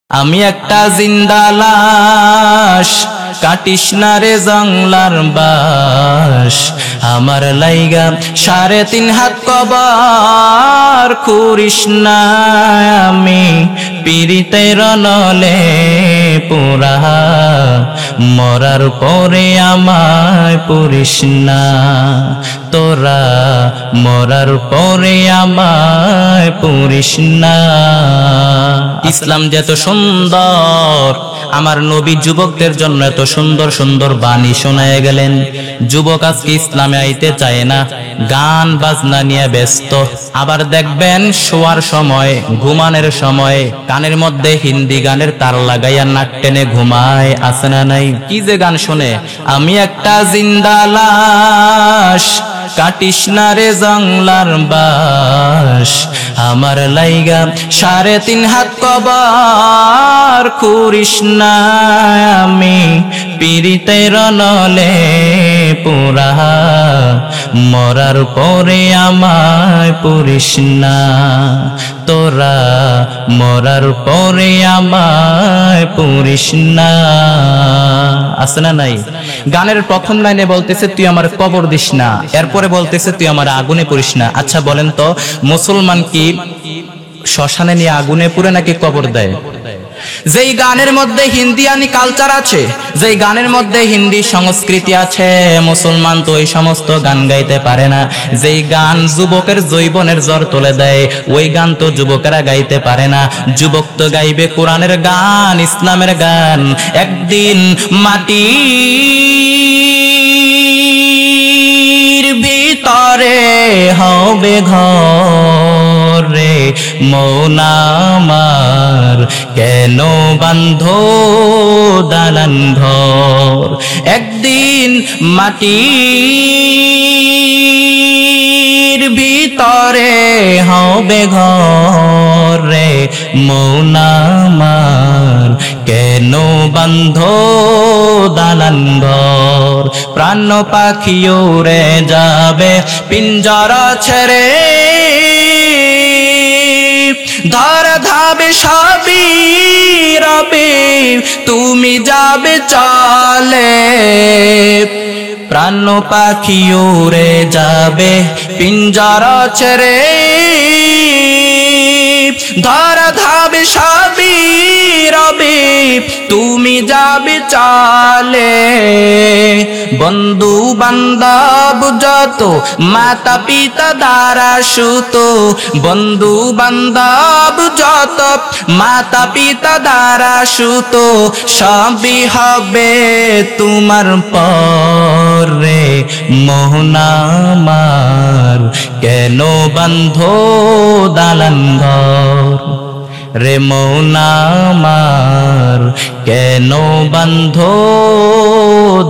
আমি একটা জিন্দা লাশ, কাটিস না রে জংলার বাস। আমার লাইগা 3.5 হাত কবর খুঁড়িস না। আমি পীড়িতের নলে পোড়া, মরার পরে আমায় পুরিস না। তোরা মরার পরে আমায় পুরিস না। ইসলাম যে এত সুন্দর, আমার নবী যুবকদের জন্য এত সুন্দর সুন্দর বাণী শোনায় গেলেন। যুবক আজকে ইসলামে আইতে চায় না, গান বাজনা নিয়ে ব্যস্ত। আবার দেখবেন শোয়ার সময়, ঘুমানোর সময় কানের মধ্যে হিন্দি গানের তার লাগাইয়া নাক টেনে ঘুমায়। আছে না নাই? কি যে গান শোনে। আমি একটা জিন্দা লাশ, কাটিস না রে জংলার বাস। আমার লাইগা 3.5 হাত কবর খুঁড়িস না। আমি পীড়িতের নলে পোড়া, মরার পরে আমায় পুরিস না। তোরা মরার পরে আমায় পুরিস না। আছে না নাই? গানের প্রথম লাইনে বলতেছে তুই আমার কবর দিস না, এরপরে বলতেছে তুই আমার আগুনে পুরিস না। আচ্ছা বলেন তো, মুসলমান কি শ্মশানে নিয়ে আগুনে পুরে নাকি কবর দেয়? যেই গানের মধ্যে হিন্দিয়ানি কালচার আছে, যেই গানের মধ্যে হিন্দি সংস্কৃতি আছে, মুসলমান তো ওই সমস্ত গান গাইতে পারে না। যেই গান যুবকের যৌবনের জ্বর তুলে দেয়, ওই গান তো যুবকেরা গাইতে পারে না। যুবক তো গাইবে কোরআনের গান, ইসলামের গান। একদিন মাটির ভিতরে হবে ঘর রে মন আমার, কেন বান্ধো দালান ঘর। একদিন মাটির ভিতরে হবে ঘর রে মন আমার, কেন বান্ধো দালান ঘর। প্রাণ পাখি উড়ে যাবে পিঞ্জরা ছেড়ে, ধরা ধাবে সবই রবে, তুমি যাবে চলে। প্রাণ পাখি উড়ে যাবে পিঞ্জরা ছেড়ে, ধরা ধাবে সবই রবে, তুমি যাবে চলে। বন্ধু বান্ধব যত, মাতা পিতা দ্বারা সুত, বন্ধু বান্ধব যত, মাতা পিতা দ্বারা সুত, সবই হবে তোমার পরে মোহন আমার, কেন বান্ধো দালান ঘর রে মন আমার, কেন বান্ধো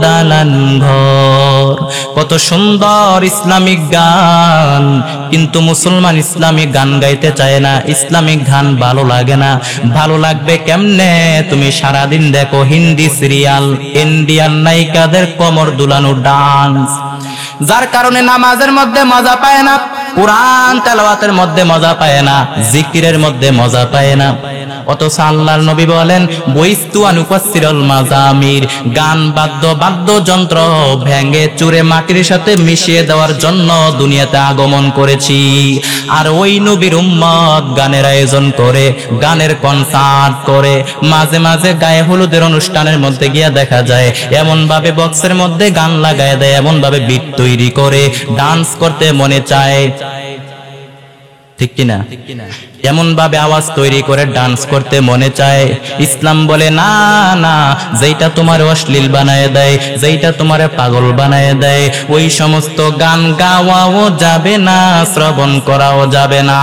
দালান ঘর। কত সুন্দর ইসলামিক গান, কিন্তু মুসলমান ইসলামিক গান গাইতে চায় না। ইসলামিক গান ভালো লাগে না। ভালো লাগবে কেমনে? তুমি সারাদিন দেখো হিন্দি সিরিয়াল, ইন্ডিয়ান নায়িকাদের কোমর দুলানো ডান্স, যার কারণে নামাজের মধ্যে মজা পায় না, কুরআন তেলাওয়াতের মধ্যে মজা পায় না, জিকিরের মধ্যে মজা পায় না। অথচ আল্লাহর নবী বলেন বইস্তু আনুফাসসিরুল মাজামির, গান বাদ্যযন্ত্র ভেঙে চুরে মাটির সাথে মিশিয়ে দেওয়ার জন্য দুনিয়াতে আগমন করেছি। আর ওই নবীর উম্মত গানের আয়োজন করে, গানের কনসার্ট করে, মাঝে মাঝে গায়ে হলুদের অনুষ্ঠানের মধ্যে গিয়ে দেখা যায় এমন ভাবে বক্সের মধ্যে গান লাগায় দেয়, এমন ভাবে বিট তৈরি করে ডান্স করতে মনে চায়। ঠিক কিনা? এমন ভাবে আওয়াজ তৈরি করে ডান্স করতে মনে চায়। ইসলাম বলে না না, যেটা তোমার অশ্লীল বানায় দেয়, যেটা তোমার পাগল বানায় দেয়, ওই সমস্ত গান গাওয়াও যাবে না, শ্রবণ করাও যাবে না।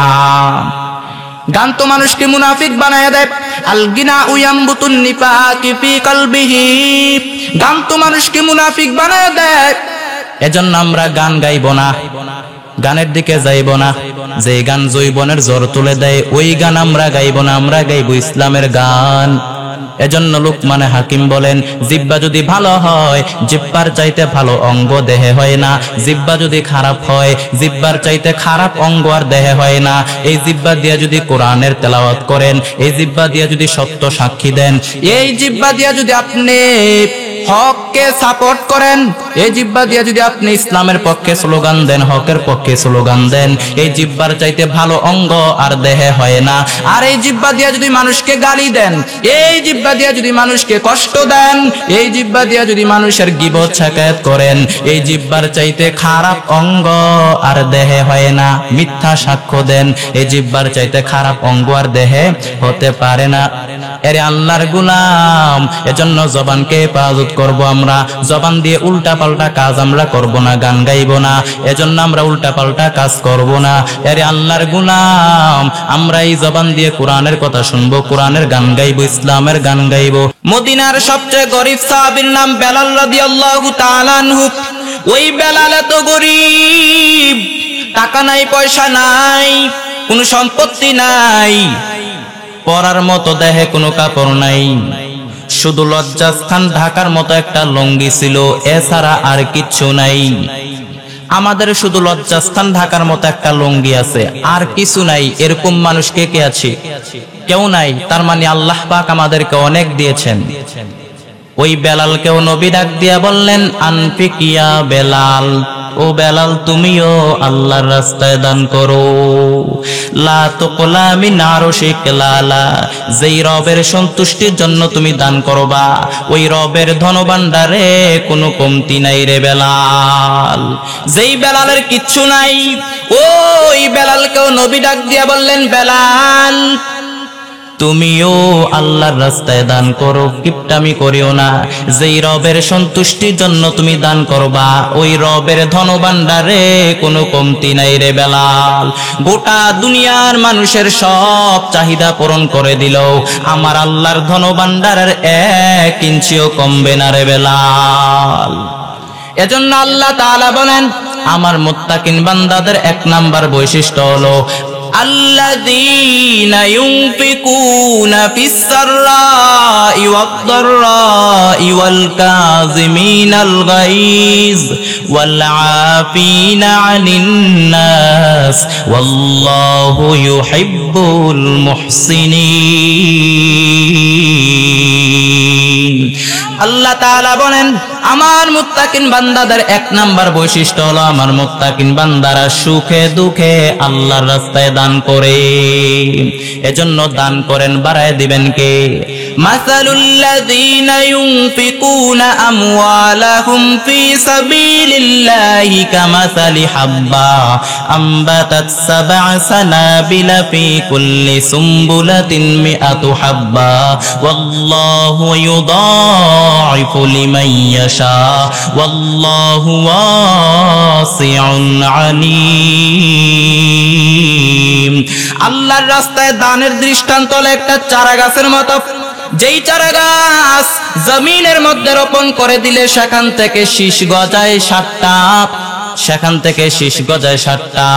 গান তো মানুষকে মুনাফিক বানায় দেয়। আল গিনা ইয়ামবুতুন নিফাকি ফি কলবিহি, গান তো মানুষকে মুনাফিক বানায় দেয়। এজন্য আমরা গান গাইব না, গানের দিকে যাইব না। যে গান যৌবনের জ্বর তুলে দেয় ওই গান আমরা গাইব না, আমরা গাইব ইসলামের গান। এজন্য লুকমানে হাকিম বলেন, জিহ্বা যদি ভালো হয় জিহ্বার চাইতে ভালো অঙ্গ দেহে হয় না, জিহ্বা যদি খারাপ হয় জিহ্বার চাইতে খারাপ অঙ্গ আর দেহে হয় না। এই জিহ্বা দিয়ে যদি কোরআনের তেলাওয়াত করেন, এই জিহ্বা দিয়ে যদি সত্য সাক্ষী দেন, এই জিহ্বা দিয়ে যদি আপনি হককে সাপোর্ট করেন, এই জিহ্বা দিয়ে যদি আপনি ইসলামের পক্ষে স্লোগান দেন, হকের পক্ষে স্লোগান দেন, এই জিহ্বার চাইতে ভালো অঙ্গ আর দেহে হয় না। আর এই জিহ্বা দিয়ে যদি মানুষকে গালি দেন, এই জিহ্বা দিয়ে যদি মানুষকে কষ্ট দেন, এই জিহ্বা দিয়ে যদি মানুষের গীবত শিকায়ত করেন, এই জিহ্বার চাইতে খারাপ অঙ্গ আর দেহে হয় না। মিথ্যা সাক্ষ্য দেন, এই জিহ্বার চাইতে খারাপ অঙ্গ আর দেহে হতে পারে না। এরে আল্লাহর গোলাম, এজন্য জবানকে হেফাজত করব আমরা। জবান দিয়ে উল্টা পাল্টা কাজ আমরা করব না, গান গাইব না, এজন্য আমরা উল্টা পাল্টা কাজ করব না। এরে আল্লাহর গোলাম, আমরা এই জবান দিয়ে কোরআনের কথা শুনবো, কোরআনের গান গাইব, ইসলামের গান গাইব। মদিনার সবচেয়ে গরিব সাহাবীর নাম বেলাল রাদিয়াল্লাহু তাআলা আনহু। ওই বেলাল এত গরিব, টাকা নাই, পয়সা নাই, কোনো সম্পত্তি নাই, পরার মতো দেহে কোনো কাপড় নাই, শুধু লজ্জাস্থান ঢাকার মতো একটা লুঙ্গি ছিল, এছাড়া আর কিচ্ছু নাই। আমাদের শুধু লজ্জাস্থান ঢাকার মতো একটা লুঙ্গি আছে, আর কিছু নাই। এরকম মানুষ কে কে আছে? কেউ নাই। তার মানে আল্লাহ পাক আমাদেরকে অনেক দিয়েছেন। ওই বেলালকেও নবী ডাক দিয়া বললেন, আনফিকিয়া বেলাল, ও বেলাল তুমিও আল্লাহর রাস্তায় দান করো। লা তুকলা মিন আরশিক লালা, যেই রবের সন্তুষ্টির জন্য তুমি দান করবা, ওই রবের ধনভাণ্ডারে কোনো কমতি নাই রে বেলাল। যেই বেলালের কিচ্ছু নাই, ওই বেলালকেও নবী ডাক দিয়া বললেন, বেলাল তুমিও আল্লাহর রাস্তায় দান করো, কিপটামি করিও না। যেই রবের সন্তুষ্টির জন্য তুমি দান করবা, ওই রবের ধনভাণ্ডারে কোনো কমতি নাই রে বেলাল। গোটা দুনিয়ার মানুষের সব চাহিদা পূরণ করে দিল, আমার আল্লাহর ধনভাণ্ডারের 1 ইঞ্চিও কমবে না রে বেলাল। এজন্য আল্লাহ তাআলা বলেন, আমার মুত্তাকিন বান্দাদের 1 নাম্বার বৈশিষ্ট্য হলো আল্লাযীনা ইউনফিকুনা ফিস-সাররাই ওয়াদ-দাররাই ওয়াল কাযিমিনাল গায়জ ওয়াল আফিনা আনিন নাস ওয়াল্লাহু ইউহিব্বুল মুহসিনিন। আল্লাহ তাআলা বলেন, আমার মুত্তাকিন বান্দাদের 1 নাম্বার বৈশিষ্ট্য হলো, আমার মুত্তাকিন বান্দারা সুখে দুঃখে আল্লাহর রাস্তায় দান করে। এজন্য দান করেন, বাড়ায় দিবেন কে? মাসালুল লাযীনা ইউনফিকুনা আমওয়ালাহুম ফি সাবিলিল্লাহি কামাসালি হাব্বা আমবাতাত 7 সানাবিলা ফি কুল্লি সুমবুলাতিন মিআতু হাব্বা ওয়াল্লাহু ইউদাঈফু লিমান ইয়াশা ওয়াল্লাহু ওয়াসিউন আলীম। আল্লাহর রাস্তায় দানের দৃষ্টান্ত হলো একটা চারা গাছের মতো। যেই চারা গাছ জমিনের মধ্যে রোপণ করে দিলে সেখান থেকে শীষ গজায় 7টা, সেখান থেকে শীষ গজায় 7টা।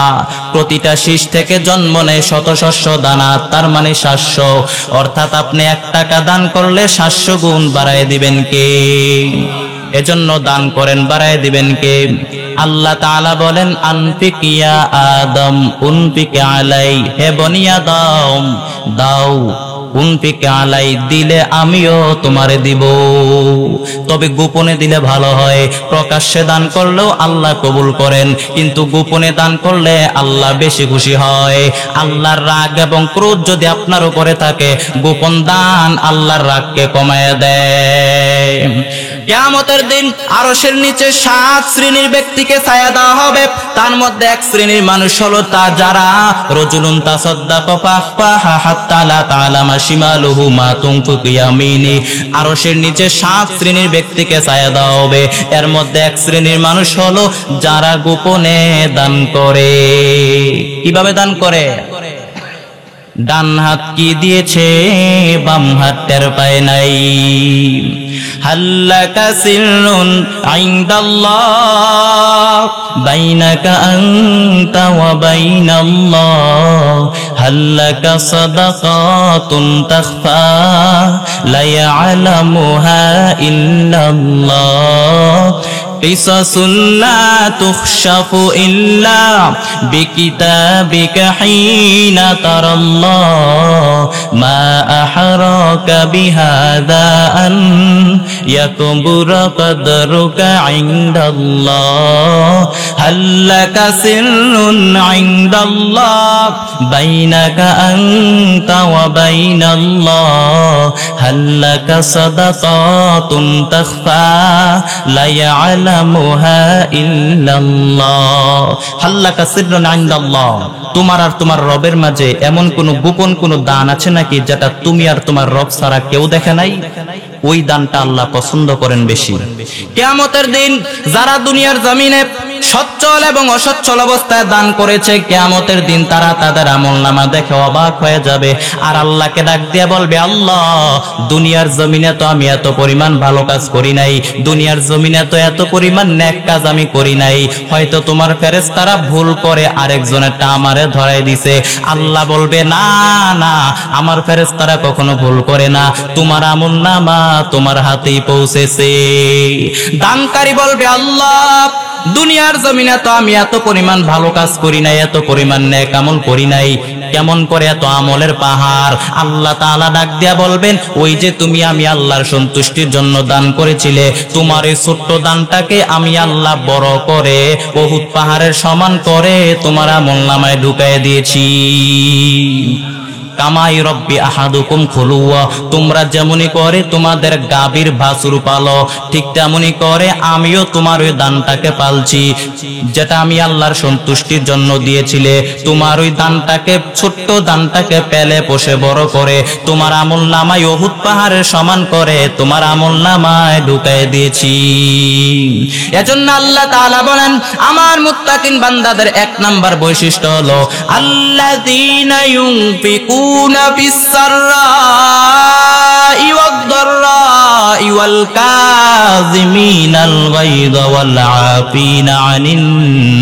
প্রতিটা শীষ থেকে জন্ম নেয় শত শস্য দানা, তার মানে 700। অর্থাৎ আপনি 1 টাকা দান করলে 700 গুণ বাড়ায় দিবেন কে? এজন্য দান করেন, বাড়ায় দিবেন কে? আল্লাহ তাআলা বলেন, আনফিকিয়া আদম উনফিক আলাই, হে বনি আদম দাও, উনফিক আলাই দিলে আমিও তোমারে দিব। তবে গোপনে দিলে ভালো হয়, প্রকাশ্যে দান করলেও আল্লাহ কবুল করেন, কিন্তু গোপনে দান করলে আল্লাহ বেশি খুশি হয়। আল্লাহর রাগ এবং ক্রোধ যদি আপনার উপরে থাকে, গোপন দান আল্লাহর রাগকে কমায় দেয়। কিয়ামতের দিন আরশের নিচে 7 শ্রেণীর ব্যক্তিকে ছায়া দেওয়া হবে। তার মধ্যে 1 শ্রেণীর মানুষ হলো তা যারা রাজুলুন তাসাদ্দাকা ফাখফাহা হাত্তা লা তা'লামা শিমালুহু মা তুনফিকু ইয়ামিনি। আরশের নিচে 7 শ্রেণীর ব্যক্তিকে ছায়া দেওয়া হবে। এর মধ্যে 1 শ্রেণীর মানুষ হলো যারা গোপনে দান করে। কিভাবে দান করে? ডান হাত কি দিয়েছে, বাম হাত টের পায় নাই। হাল্লাকা সিররুন ইনদাল্লাহ বাইনাকা আনতা ওয়া বাইনাল্লাহ, হাল্লাকা সাদাকাতুন তাখফা লা ইয়ালামুহা ইল্লাল্লাহ কিসাসুন লা তুখশাফু ইল্লা বিকিতাবিকা হিনা তারাল্লাহ মা আহরাকা বিহাযা আন ইয়াকবুরা কদরুকা ইনদাল্লাহ হাল্লাকা সিররুন ইনদাল্লাহ বাইনাকা আনতা ওয়া বাইনাল্লাহ হাল্লাকা সাদাকাতুন তাখফা লা ইয়ালামুহা ইল্লাল্লাহ হাল্লাকা সিররুন ইনদাল্লাহ তোমার আর তোমার রবের মাঝে এমন কোন গোপন কোন দান আছে নাকি যেটা তুমি আর তোমার রব ছাড়া কেউ দেখে নাই? ওই দানটা আল্লাহ পছন্দ করেন বেশি। কিয়ামতের দিন যারা দুনিয়ার জমিনে সচ্ছল এবং অসচ্ছল অবস্থায় দান করেছে, কিয়ামতের দিন তারা তাদের আমলনামা দেখে অবাক হয়ে যাবে আর আল্লাহকে ডাক দিয়ে বলবে, আল্লাহ দুনিয়ার জমিনে তো আমি এত পরিমাণ ভালো কাজ করি নাই, দুনিয়ার জমিনে তো এত পরিমাণ নেক কাজ আমি করি নাই, হয়তো তোমার ফেরেশতারা ভুল করে আরেকজনেরটা আমারে ধরাই দিছে। আল্লাহ বলবে, না না, আমার ফেরেশতারা কখনো ভুল করে না, তোমার আমলনামা তোমার হাতেই পৌঁছেছে। দানকারী বলবে, আল্লাহ দুনিয়ার জমিনে তো আমি এত পরিমাণ ভালো কাজ করি নাই, এত পরিমাণ নেক আমল করি নাই, কেমন করে এত আমলের পাহাড়? আল্লাহ তাআলা ডাক দিয়া বলবেন, ওই যে তুমি আমি আল্লাহর সন্তুষ্টির জন্য দান করেছিলে, তোমার এই ছোট্ট দানটাকে আমি আল্লাহ বড় করে উহুদ পাহাড়ের সমান করে তোমার আমলনামায় ঢুকায় দিয়েছি। কামাই রব্বি আহাদুকুম খুলুয়া, তোমরা যেমনই করে তোমাদের গাভীর বাছুর পালো, ঠিক তেমনই করে আমিও তোমার ওই দানটাকে পালছি, যেটা আমি আল্লাহর সন্তুষ্টির জন্য দিয়েছিলে। তোমার ওই দানটাকে, ছোট্ট দানটাকে পেলে পোষে বড় করে তোমার আমলনামায় উহুদ পাহাড়ের সমান করে তোমার আমলনামায় ঢুকায় দিয়েছি। এজন্য আল্লাহ তাআলা বলেন, আমার মুত্তাকিন বান্দাদের এক নাম্বার বৈশিষ্ট্য হলো আল্লাযীনা ইউনফিকুনা ফিস-সাররাই ওয়াদ-দাররাই ওয়াল কাযিমিনাল গায়যা ওয়াল আফিনা আনিন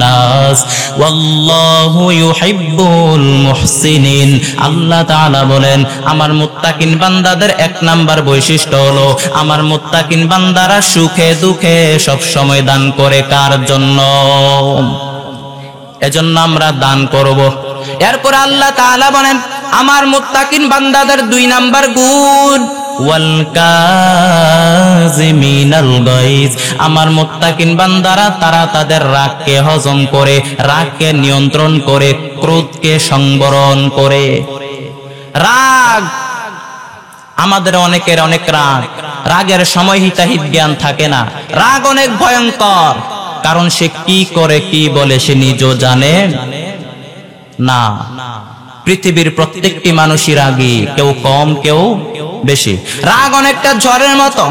নাস ওয়াল্লাহু ইউহিব্বুল মুহসিনিন। আল্লাহ তাআলা বলেন, আমার মুত্তাকিন বান্দাদের এক নাম্বার বৈশিষ্ট্য হলো আমার মুত্তাকিন বান্দারা সুখে দুঃখে সব সময় দান করে। কার জন্য? এজন্য আমরা দান করব। এরপর আল্লাহ তাআলা বলেন, আমার মুত্তাকিন বান্দাদের দুই নাম্বার গুণ ওয়াল কাযিমিনাল গায়জ, আমার মুত্তাকিন বান্দারা তারা তাদের রাগকে হজম করে, রাগকে নিয়ন্ত্রণ করে, ক্রোধকে সংবরণ করে। রাগ, আমাদের অনেকের অনেক রাগ, রাগের সময় হিতাহিত জ্ঞান থাকে না। রাগ অনেক ভয়ঙ্কর, কারণ সে কি করে কি বলে সে নিজেও জানে না। পৃথিবীর প্রত্যেকটি মানুষই রাগী, কেউ কম কেউ বেশি। রাগ অনেকটা ঝড়ের মতো,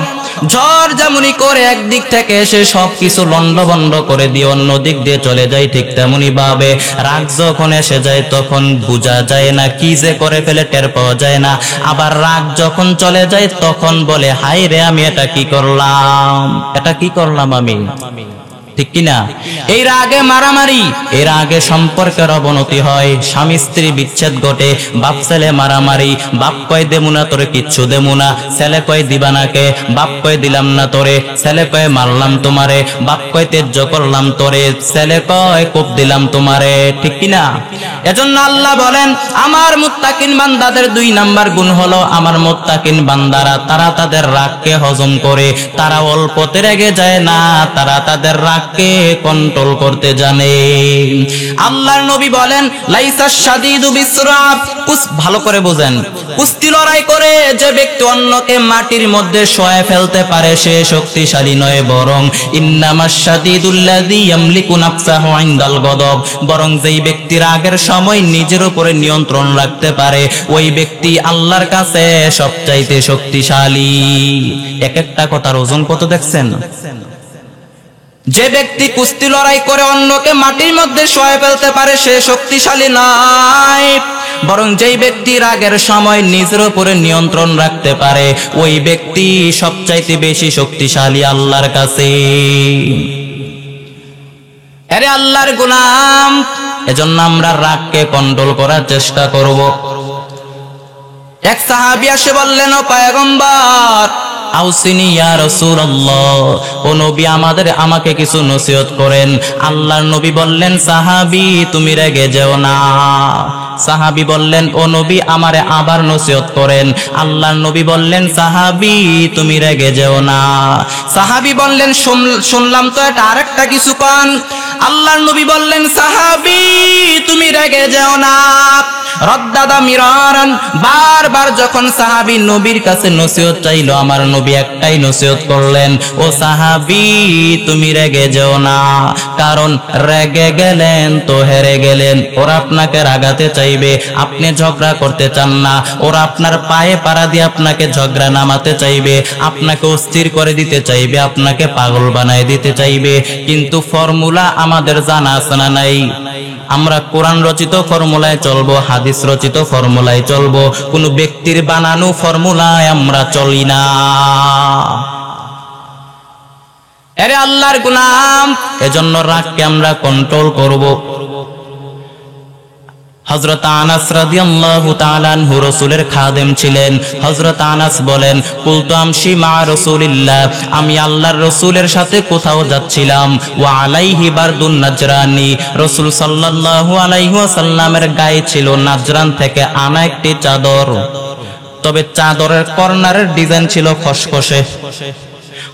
ঝড় যেমনি করে একদিক থেকে এসে সবকিছু লন্ডভন্ড করে দিয়ে অন্য দিক দিয়ে চলে যায়, ঠিক তেমনি ভাবে রাগ যখন এসে যায় তখন বোঝা যায় না, কি যে করে ফেলে টের পাওয়া যায় না। আবার রাগ যখন চলে যায় তখন বলে, হায় রে আমি এটা কি করলাম, এটা কি করলাম আমি, ঠিক কিনা? এই রাগে মারামারি, এই রাগে সম্পর্কের অবনতি হয়, স্বামী স্ত্রী বিচ্ছেদ ঘটে, বাপ ছেলে মারামারি, বাপ কয় দেমু না তোরে কিচ্ছু দেমু না, ছেলে কয় দিবা নাকে, বাপ কয় দিলাম না তোরে, ছেলে কয় মারলাম তোমারে, বাপ কয় তেজ্য করলাম তোরে, ছেলে কয় কোপ দিলাম তোমারে, ঠিক কিনা? এজন্য আল্লাহ বলেন, আমার মুত্তাকিন বান্দাদের দুই নাম্বার গুণ হলো আমার মুত্তাকিন বান্দারা তারা তাদের রাগকে হজম করে, তারা অল্পতে রেগে যায় না, তারা তাদের রাগ কে কন্ট্রোল করতে জানে। আল্লাহর নবী বলেন, লাইসা শাদীদু বিসরাফ, ভালো করে বুঝেন, কুস্তি লড়াই করে যে ব্যক্তি অন্যকে মাটির মধ্যে শোয়ে ফেলতে পারে সে শক্তিশালী নয়, বরং ইন্নামাশ শাদীদুল্লাযী ইয়ামলিকু নাফসাহু ইনদাল গদব, বরং যেই ব্যক্তি রাগের সময় নিজের উপরে নিয়ন্ত্রণ রাখতে পারে ওই ব্যক্তি আল্লাহর কাছে সবচাইতে শক্তিশালী। এক একটা কথার ওজন কত দেখছেন? যে ব্যক্তি কুস্তি লড়াই করে অন্যকে মাটির মধ্যে শোয়ে ফেলতে পারে সে শক্তিশালী নয়, বরং যেই ব্যক্তি রাগের সময় নিজের উপরে নিয়ন্ত্রণ রাখতে পারে ওই ব্যক্তি সবচাইতে বেশি শক্তিশালী আল্লাহর কাছে। আরে আল্লাহর গোলাম, এজন্য আমরা রাগকে কন্ট্রোল করার চেষ্টা করব। এক সাহাবী এসে বললেন, ও পয়গম্বর, আউসিনি ইয়া রাসূলুল্লাহ, ও নবী আমাকে কিছু নসিহত করেন। আল্লাহর নবী বললেন, সাহাবী তুমি রেগে যেও না। সাহাবী বললেন, ও নবী আমারে আবার নসিহত করেন। আল্লাহর নবী বললেন, সাহাবী তুমি রেগে যেও না। সাহাবী বললেন, শুনলাম তো এটা আরেকটা কিছু কন। আল্লাহর নবী বললেন, সাহাবী তুমি রেগে যেও না। রদ্দাদা মিরারান, বারবার যখন সাহাবী নবীর কাছে নসিহত চাইলো, আমার নবী একটাই নসিহত করলেন, ও সাহাবী তুমি রেগে যেও না, কারণ রেগে গেলেন তো হেরে গেলেন। ওরা আপনাকে রাগাতে চাইবে, আপনি ঝগড়া করতে চান না, ওরা আপনার পায়ে পাড়া দিয়ে আপনাকে ঝগড়া নামাতে চাইবে, আপনাকে অস্থির করে দিতে চাইবে, আপনাকে পাগল বানায় দিতে চাইবে। কিন্তু ফর্মুলা আমাদের জানা আছে না নাই? আমরা কোরআন রচিত ফর্মুলায় চলবো, হাদিস রচিত ফর্মুলায় চলবো, কোন ব্যক্তির বানানো ফর্মুলায় আমরা চলি না। আরে আল্লাহর গোলাম, এজন্য রাগকে আমরা কন্ট্রোল করব। হযরত আনাস রাদিয়াল্লাহু তাআলা আনহু রাসূলের খাদেম ছিলেন। হযরত আনাস বলেন, কুলতু আমশি মা রাসূলিল্লাহ, আমি আল্লাহর রাসূলের সাথে কোথাও যাচ্ছিলাম, ওয়া আলাইহি বারদুন নাজরানি, রাসূল সাল্লাল্লাহু আলাইহি ওয়াসাল্লামের গায়ে ছিল নাজরান থেকে আনা একটি চাদর, তবে চাদরের কর্নারের ডিজাইন ছিল খসখসে।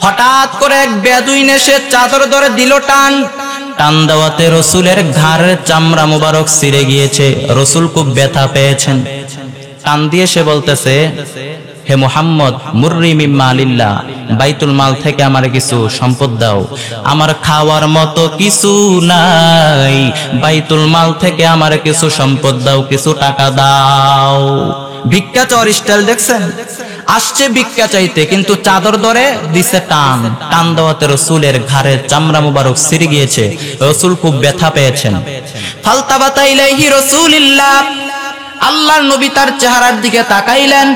হঠাৎ করে এক বেদুইন এসে চাদর ধরে দিল টান। টান দেওয়াতে রসুলের ঘাড়ের চামড়া মুবারক ছিঁড়ে গিয়েছে। রসুল খুব ব্যথা পেয়েছেন। টান দিয়ে সে বলতেছে, হে মুহাম্মদ, মুররি মিম্মা আলিল্লাহ, বাইতুল মাল থেকে আমার কিছু সম্পদ দাও, আমার খাওয়ার মতো কিছু নাই, বাইতুল মাল থেকে আমার কিছু সম্পদ দাও, কিছু টাকা দাও। ভিক্ষা চাওয়ার স্টাইল দেখছেন? আসছে ভিক্ষা চাইতে, কিন্তু চাদর ধরে দিছে টান। টান দেওয়াতে রসুলের ঘাড়ের চামড়া মুবারক ছিঁড়ে গিয়েছে। রসুল খুব ব্যথা পেয়েছেন। ফালতাবাতা ইলাইহি রাসূলুল্লাহ, আল্লাহর নবী তার চেহারার দিকে তাকাইলেন।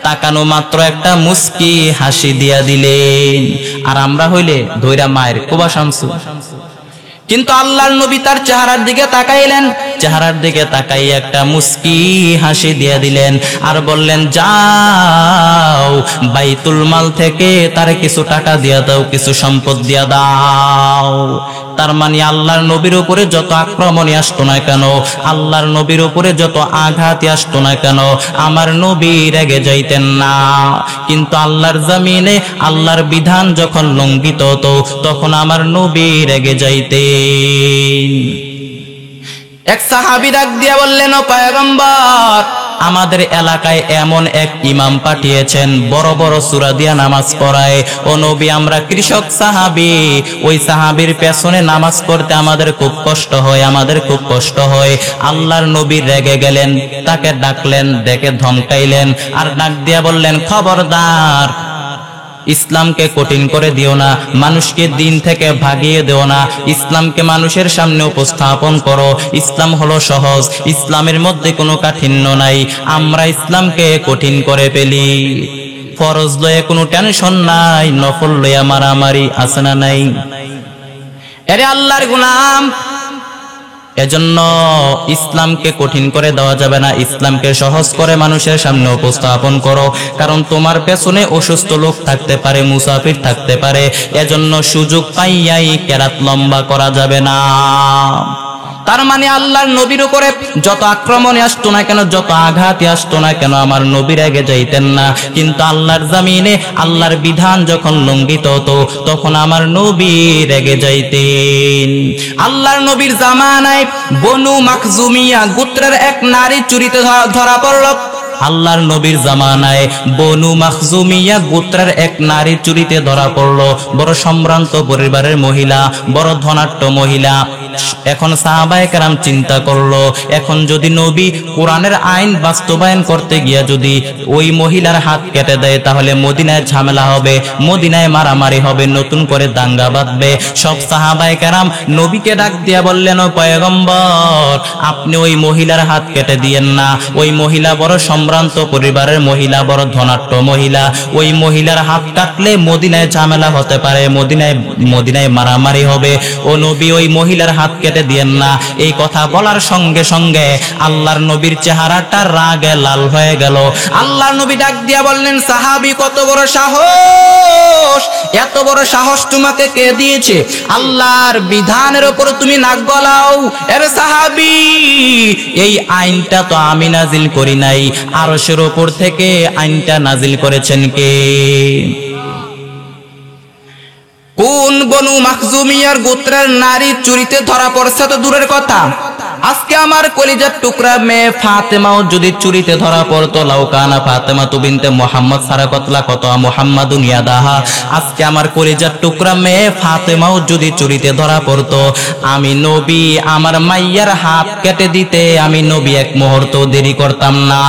তাকানো মাত্র একটা মুস্কি হাসি দিয়া দিলেন। আর আমরা হইলে ধৈরা মায়ের কোবা শামসু। কিন্তু আল্লাহর নবী তার চেহারার দিকে তাকাইলেন, চেহারার দিকে তাকাই একটা মুস্কি হাসি দিয়ে দিলেন, আর বললেন, যাও বাইতুল মাল থেকে তার কিছু টাকা দিয়া দাও, কিছু সম্পদ দিয়া দাও। তার মানে আল্লাহর নবীর উপরে যত আক্রমণই আসতো না কেন, আল্লাহর নবীর উপরে যত আঘাতই আসতো না কেন, আমার নবী রেগে যাইতেন না। কিন্তু আল্লাহর জমিনে আল্লাহর বিধান যখন লঙ্ঘিত হতো, তখন আমার নবী রেগে যাইতেন। এক সাহাবী ডাক দিয়া বললেন, ও পয়গম্বর, আমাদের এলাকায় এমন এক ইমাম পাঠিয়েছেন, বড় বড় সূরা দিয়া নামাজ পড়ায়। ও নবী, আমরা কৃষক সাহাবী, ওই সাহাবীর পেছনে নামাজ পড়তে আমাদের খুব কষ্ট হয়, আমাদের খুব কষ্ট হয়। আল্লাহর নবী রেগে গেলেন, তাকে ডাকলেন, ডেকে ধমকাইলেন, আর ডাক দিয়া বললেন, খবরদার, ইসলামকে কঠিন করে দিও না, মানুষকে দিন থেকে ভাগিয়ে দিও না, ইসলামকে মানুষের সামনে উপস্থাপন করো। ইসলাম হলো সহজ, ইসলামের মধ্যে কোনো কাঠিন্য নাই। আমরা ইসলামকে কঠিন করে ফেলি। ফরজ লয়ে কোনো টেনশন নাই, নফল লয়ে মারামারি আছে না নাই? আরে আল্লাহর গোলাম, এজন্য ইসলামকে কঠিন করে দেওয়া যাবে না, ইসলামকে সহজ করে মানুষের সামনে উপস্থাপন করো। কারণ তোমার পেছনে অসুস্থ লোক থাকতে পারে, মুসাফির থাকতে পারে, এজন্য সুযোগ পাইয়াই কেরাত লম্বা করা যাবে না। তার মানে আল্লাহর নবীর উপরে যত আক্রমণে আসতো না কেন, যত আঘাতই আসতো না কেন, আমার নবী রেগে যাইতেন না। কিন্তু আল্লাহর জমিনে আল্লাহর বিধান যখন লঙ্ঘিত হতো, তখন আমার নবী রেগে যাইতেন। আল্লাহর নবীর জামানায় বনু মাখজুমিয়া গোত্রের এক নারী চুরিতে ধরা পড়ল। আল্লাহর নবীর জামানায় বনু মাখজুমিয়া গোত্রের এক নারী চুরিতে ধরা পড়ল। বড় সম্ভ্রান্ত পরিবারের মহিলা, বড় ধনাঢ্য মহিলা। এখন সাহাবায়ে কেরাম চিন্তা করলো, এখন যদি নবী কোরআনের আইন বাস্তবায়ন করতে গিয়া যদি ওই মহিলার হাত কেটে দেয়, তাহলে মদিনায় ঝামেলা হবে, মদিনায় মারামারি হবে, নতুন করে দাঙ্গা বাঁধবে। সব সাহাবায়ে কেরাম নবীকে ডাক দিয়া বললেন, ও পয়গম্বর, আপনি ওই মহিলার হাত কেটে দিয়েন না। ওই মহিলা বড় সম্ভ্রান্ত পরিবারের মহিলা, বড় ধনাঢ্য মহিলা। ওই মহিলার হাত কাটলে মদিনায় ঝামেলা হতে পারে, মদিনায় মারামারি হবে। ও নবী, ওই মহিলার হাত হাত কেটে দিয়েন না। এই কথা বলার সঙ্গে সঙ্গে আল্লাহর নবীর চেহারাটা রাগে লাল হয়ে গেল। আল্লাহর নবী ডাক দিয়া বললেন, সাহাবী কত বড় সাহস, এত বড় সাহস তোমাকে কে দিয়েছে? আল্লাহর বিধানের উপর তুমি নাক গলাও। এর সাহাবী, এই আইনটা তো আমি নাজিল করি নাই, আরশের উপর থেকে আইনটা নাজিল করেছেন কে? কোন বনু মাখজুমিয়ার গোত্রের নারী চুরিতে ধরা পড়ছে তো দূরের কথা, আজকে আমার কলিজার টুকরা মেয়ে ফাতেমাও যদি চুরিতে ধরা পড়তো, লাউকানা ফাতেমা তু বিনতে মুহাম্মদ সারাকাতলা কত মুহাম্মাদুন ইয়াদাহা, আজকে আমার কলিজার টুকরা মেয়ে ফাতেমাও যদি চুরিতে ধরা পড়তো, আমি নবী আমার মাইয়ার হাত কেটে দিতে আমি নবী এক মুহূর্ত দেরি করতাম না।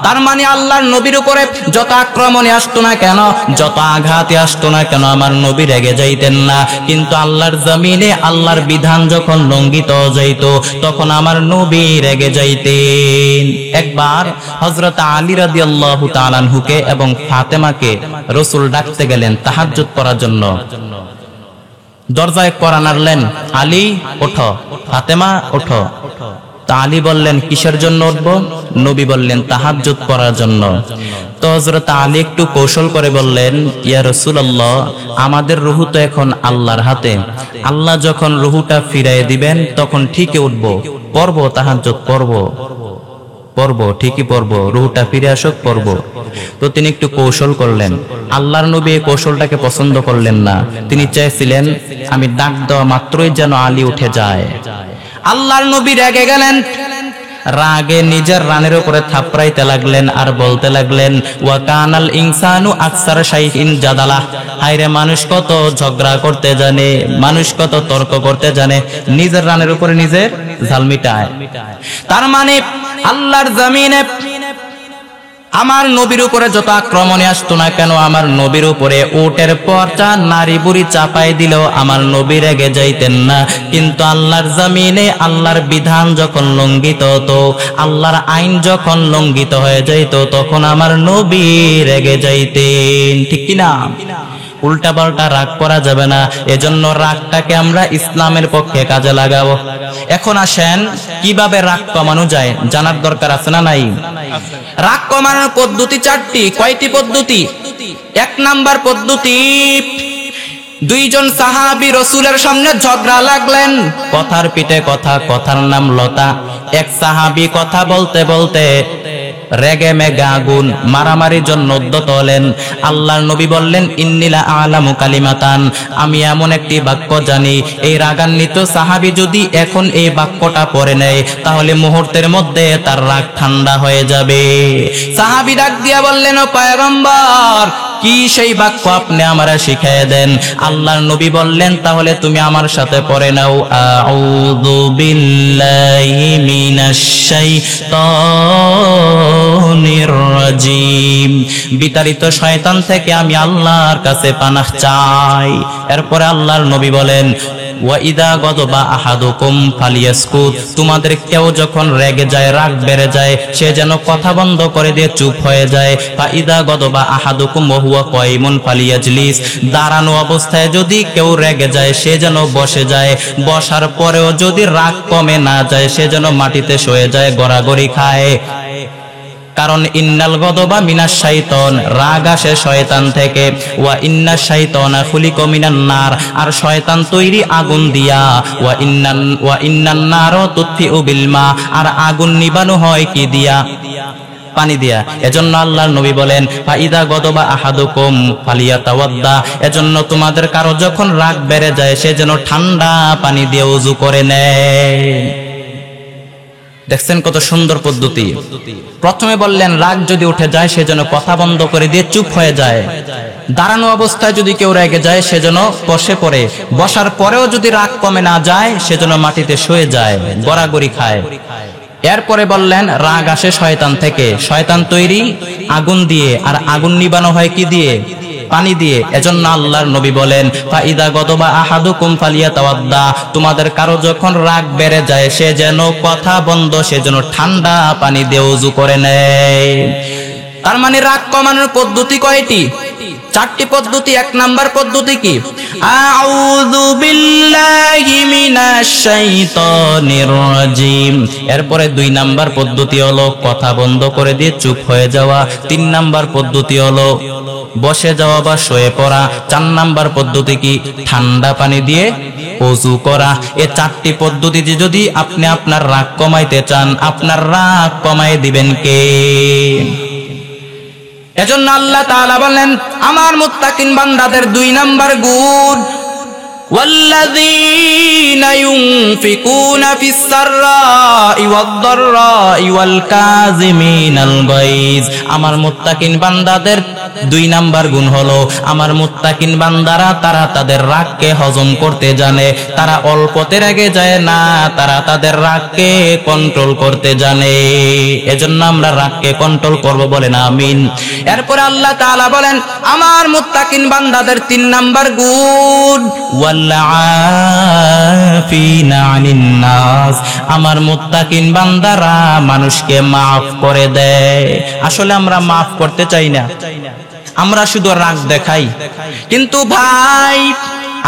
তার মানে আল্লাহর নবীর উপরে যত আক্রমণে আসতো না কেন, যত আঘাতে আসতো না কেন, আমার নবী রেগে যাইতেন না। কিন্তু আল্লাহর জমিনে আল্লাহর বিধান যখন লঙ্ঘিত যাইতো তখন আমার নবী রেগে যাইতেন। একবার হযরত আলী রাদিয়াল্লাহু তাআলা আনহুকে এবং ফাতেমাকে রাসূল ডাকতে গেলেন তাহাজ্জুদ পড়ার জন্য। দরজায় কড়া নাড়লেন, আলী ওঠো, ফাতেমা ওঠো। তা আলী বললেন, কিসের জন্য উঠবো? নবী বললেন, তাহাজ্জুদ পড়ার জন্য। তো হযরত আলী একটু কৌশল করে বললেন, ইয়া রাসূলুল্লাহ, আমাদের রূহ তো এখন আল্লাহর হাতে, আল্লাহ যখন রূহটা ফিরিয়ে দিবেন তখন ঠিকই উঠবো, পড়বো, তাহাজ্জুদ পড়বো, ঠিকই পড়বো, রূহটা ফিরে আসুক পড়বো। তো তিনি একটু কৌশল করলেন। আল্লাহর নবী এই কৌশলটাকে পছন্দ করলেন না। তিনি চাইছিলেন আমি ডাক দেওয়া মাত্রই যেন আলী উঠে যায়। আল্লাহর নবী রেগে গেলেন, রাগে নিজের রানের উপরে থাপড়াইতে লাগলেন আর বলতে লাগলেন, ওয়া কানাল ইনসানু আকসার শাইইন জাদালা, হায়রে মানুষ কত ঝগড়া করতে জানে, মানুষ কত তর্ক করতে জানে, নিজের রানের উপরে নিজের ঝাল মিটায়। তার মানে আল্লাহর জমিনে আমার নবীর উপরে যত আক্রমণে আসতো না কেন, আমার নবীর উপরে উটের পর্চা নারী বুড়ি চাপাই দিলেও আমার নবী রেগে যাইতেন না। কিন্তু আল্লাহর জমিনে আল্লাহর বিধান যখন লঙ্ঘিত হতো, আল্লাহর আইন যখন লঙ্ঘিত হয়ে যাইত, তখন আমার নবী রেগে যাইতেন। ঠিক কিনা? উল্টা পাল্টা রাগ করা যাবে না। এজন্য রাগটাকে আমরা ইসলামের পক্ষে কাজে লাগাবো। এখন আসেন কিভাবে রাগ কমানো যায়, জানার দরকার আছে না নাই? রাগ কমানোর পদ্ধতি চারটি। কয়টি পদ্ধতি? এক নাম্বার পদ্ধতি, দুইজন সাহাবী রাসূলের সামনে ঝগড়া লাগলেন, কথার পিঠে কথা, কথার নাম লতা। এক সাহাবী কথা বলতে বলতে রেগে মেগে আগুন, মারামারির জন্য উদ্যত হলেন। আল্লাহর নবী বললেন, ইন্নিলা আলামু কালিমাতান, আমি এমন একটি বাক্য জানি, এই রাগান্বিত সাহাবী যদি এখন এই বাক্যটা পড়ে নেয় তাহলে মুহূর্তের মধ্যে তার রাগ ঠান্ডা হয়ে যাবে। সাহাবী ডাক দিয়া বললেন, ও পয়গম্বর, কি সেই বাক্য আপনি আমারে শিখিয়ে দেন। আল্লাহর নবী বললেন, তাহলে তুমি আমার সাথে পড়ে নাও, আউযু বিল্লাহি মিনাশ শাইতানির রাজিম, বিতাড়িত শয়তান থেকে আমি আল্লাহর কাছে পানাহ চাই। এরপরে আল্লাহর নবী বলেন, ওয়া ইদা গদবা আহাদুকুম ফালিয়াসকুত, তোমাদের কেউ যখন রেগে যায়, রাগ বেড়ে যায়, সে যেন কথা বন্ধ করে দিয়ে চুপ হয়ে যায়। ফা ইদা গদবা আহাদুকুম ওয়া হুয়া কায়িমুন ফালিয়াজলিস, দাঁড়ানো অবস্থায় যদি কেউ রেগে যায় সে যেন বসে যায়, বসার পরেও যদি রাগ কমে না যায় সে যেন মাটিতে শুয়ে যায়, গড়াগড়ি খায়। কারণ ইন্নাল গদবা মিনাশ শাইতান, রাগ আসে শয়তান থেকে। ওয়া ইন্নাশ শাইতানা খুলিকা মিনান নার, আর শয়তান তৈরি আগুন দিয়া। ওয়া ইন্নান নার তুতফিউ বিল মা, আর আগুন নিবানো হয় কি দিয়া? পানি দিয়া। এজন্য আল্লাহর নবী বলেন, ফাইদা গদবা আহাদুকুম ফালিয়াতাওয়াদ্দা, এজন্য তোমাদের কারো যখন রাগ বেড়ে যায় সে যেন ঠান্ডা পানি দিয়ে ওযু করে নেয়। দেখছেন কত সুন্দর পদ্ধতি। প্রথমে বললেন রাগ যদি উঠে যায় সে যেন কথা বন্ধ করে দিয়ে চুপ হয়ে যায়, দাঁড়ানো অবস্থায় যদি কেউ রেগে যায় সে যেন বসে পড়ে, বসার পরেও যদি রাগ কমে না যায় সে যেন মাটিতে শুয়ে যায়, গড়াগড়ি খায়। এরপরে বললেন রাগ আসে শয়তান থেকে, শয়তান তৈরি আগুন দিয়ে, আর আগুন নিবানো হয় কি দিয়ে? পানি দিয়ে। এজন্য আল্লাহর নবী বলেন, ফাইদা গদবা আহাদুকুম ফালিয়াতাওয়াদ্দা, তোমাদের কারো যখন রাগ বেড়ে যায় সে যেন কথা বন্ধ, সে যেন ঠান্ডা পানি দিয়ে ওযু করে নেয়। তার মানে রাগ কমানোর পদ্ধতি কয়টি? চারটি পদ্ধতি। এক নাম্বার পদ্ধতি কি? আউযু বিল্লাহি মিনাশ শাইতানির রাজিম। এরপরে 2 নাম্বার পদ্ধতি হলো কথা বন্ধ করে দিয়ে চুপ হয়ে যাওয়া। 3 নাম্বার পদ্ধতি হলো বসে যাওয়া বা শুয়ে পড়া। 4 নাম্বার পদ্ধতি কি? ঠান্ডা পানি দিয়ে ওযু করা। এই 4টি পদ্ধতিতে যদি আপনি আপনার রাগ কমাইতে চান, আপনার রাগ কমাই দিবেন কে? এজন্য আল্লাহ তাআলা বলেন আমার মুত্তাকিন বান্দাদের 2 নাম্বার গুণ, ওয়াল্লাযীনা ইউনফিকুনা ফিস সাররাই ওয়াদ-দাররাই ওয়াল কাযিমিনাল গায়জ। আমার মুত্তাকিন বান্দাদের 2 নাম্বার গুণ হলো আমার মুত্তাকিন বান্দারা তারা তাদের রাগকে হজম করতে জানে, তারা অল্পতে রেগে যায় না, তারা তাদের রাগকে কন্ট্রোল করতে জানে। এজন্য আমরা রাগকে কন্ট্রোল করব, বলেন আমিন। এরপর আল্লাহ তাআলা বলেন আমার মুত্তাকিন বান্দাদের 3 নাম্বার গুণ, ওয়াল-আফিনা আনিন নাস। আমার মুত্তাকিন বান্দারা মানুষকে maaf করে দেয়। আসলে আমরা maaf করতে চাই না, আমরা শুধু রাগ দেখাই। কিন্তু ভাই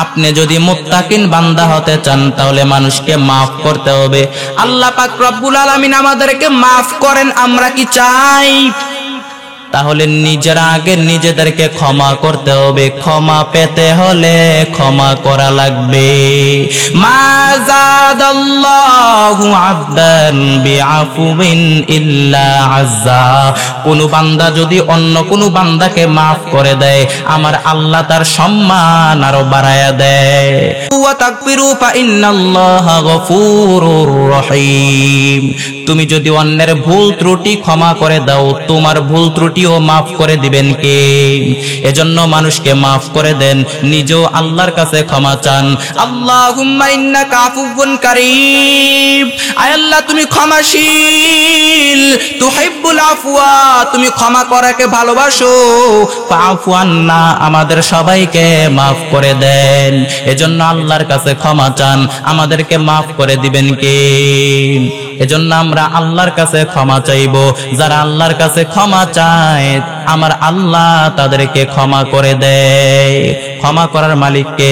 আপনি যদি মুত্তাকিন বান্দা হতে চান তাহলে মানুষকে maaf করতে হবে। আল্লাহ পাক রব্বুল আলামিন আমাদেরকে maaf করেন, আমরা কি চাই? তাহলে নিজেরা আগে নিজেদেরকে ক্ষমা করতে হবে। ক্ষমা পেতে হলে ক্ষমা করা লাগবে। মা যাদাল্লাহু আবদান বিআফুইন ইল্লা আযযা। কোন বান্দা যদি অন্য কোন বান্দাকে maaf করে দেয়, আমার আল্লাহ তার সম্মান আরো বাড়ায়া দেয়। ওয়া তাকবিরু ফা ইন্নাল্লাহা গফুরুর রহিম। তুমি যদি অন্যের ভুল ত্রুটি ক্ষমা করে দাও, তোমার ভুল ত্রুটিও maaf করে দিবেন কে? এজন্য মানুষকে maaf করে দেন, নিজেও আল্লাহর কাছে ক্ষমা চান। আল্লাহুম্মা ইন্নাকা আফুউন কারীম। আয় আল্লাহ তুমি ক্ষমাশীল, তুহিব্বুল আফওয়া, তুমি ক্ষমা করাকে ভালোবাসো। ফাআফু আন্না, আমাদের সবাইকে maaf করে দেন। এজন্য আল্লাহর কাছে ক্ষমা চান, আমাদেরকে maaf করে দিবেন কে? এজন্য আমরা আল্লাহর কাছে ক্ষমা চাইব। যারা আল্লাহর কাছে ক্ষমা চায় আমার আল্লাহ তাদেরকে ক্ষমা করে দেয়। ক্ষমা করার মালিক কে?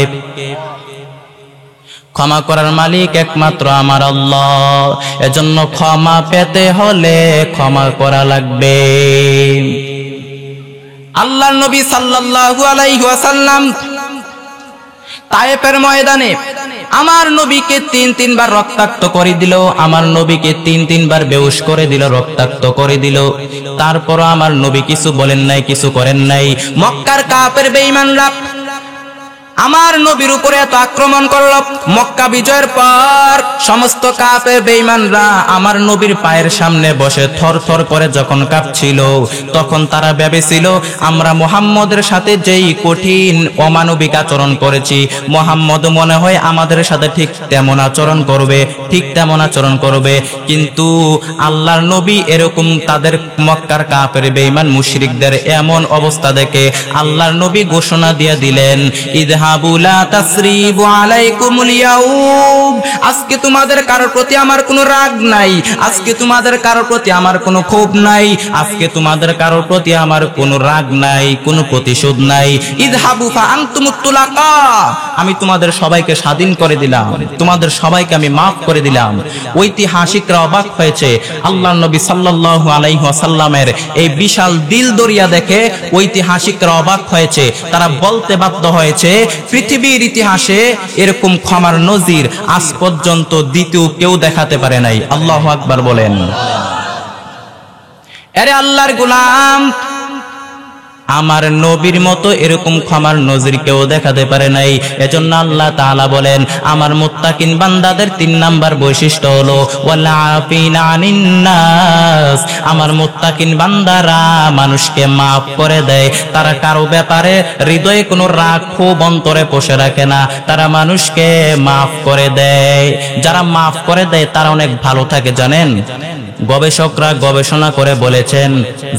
ক্ষমা করার মালিক একমাত্র আমার আল্লাহ। এজন্য ক্ষমা পেতে হলে ক্ষমা করা লাগবে। আল্লাহর নবী সাল্লাল্লাহু আলাইহি ওয়াসাল্লাম তায়েফের ময়দানে আমার নবীকে 3 বার রক্তাক্ত করে দিল, আমার নবীকে 3 বার বেহুশ করে দিল, রক্তাক্ত করে দিল। তারপর আমার নবী কিছু বলেন নাই, কিছু করেন নাই। মক্কার কাফের বেঈমানরা আমার নবীর উপরে এত আক্রমণ করলো। মক্কা বিজয়ের পর সমস্ত কাফের বেঈমানরা আমার নবীর পায়ের সামনে বসে থরথর করে যখন কাঁপছিল, তখন তারা ভেবেছিল আমরা মুহাম্মদের সাথে যেই কঠিন অমানবিক আচরণ করেছি, মুহাম্মদ মনে হয় আমাদের সাথে ঠিক তেমন আচরণ করবে, ঠিক তেমন আচরণ করবে। কিন্তু আল্লাহর নবী এরকম তাদের মক্কার কাফের বেঈমান মুশরিকদের এমন অবস্থা দেখে আল্লাহর নবী ঘোষণা দিয়ে দিলেন, আজকে তোমাদের কারোর প্রতি আমার কোনো রাগ নাই, আজকে তোমাদের কারোর প্রতি আমার কোনো ক্ষোভ নাই, আজকে তোমাদের কারোর প্রতি আমার কোনো রাগ নাই, কোনো প্রতিশোধ নাই। ইযহাবু ফাআনতুমুত তুলাকা, আমি তোমাদের সবাইকে স্বাধীন করে দিলাম, তোমাদের সবাইকে আমি maaf করে দিলাম। ঐতিহাসিকরা অবাক হয়েছে আল্লাহর নবী সাল্লাল্লাহু আলাইহি ওয়াসাল্লামের এই বিশাল দিল দরিয়া দেখে। ঐতিহাসিকরা অবাক হয়েছে, তারা বলতে বাধ্য হয়েছে পৃথিবীর ইতিহাসে এরকম ক্ষমার নজির আজ পর্যন্ত দ্বিতীয় কেউ দেখাতে পারে নাই। আল্লাহু আকবার বলেন। আরে আল্লাহর গোলাম, আমার নবীর মতো এরকম ক্ষমার নজির কেউ দেখাতে পারে নাই। এজন্য আল্লাহ তাআলা বলেন আমার মুত্তাকিন বান্দাদের 3 নাম্বার বৈশিষ্ট্য হলো ওয়াল আফিনা আনিন নাস। আমার মুত্তাকিন বান্দারা মানুষকে maaf করে দেয়, তারা কারো ব্যাপারে হৃদয়ে কোনো রাগ ক্ষোভ অন্তরে পোষে রাখে না, তারা মানুষকে maaf করে দেয়। যারা maaf করে দেয় তারা অনেক ভালো থাকে জানেন। গবেষকরা গবেষণা করে বলেছেন,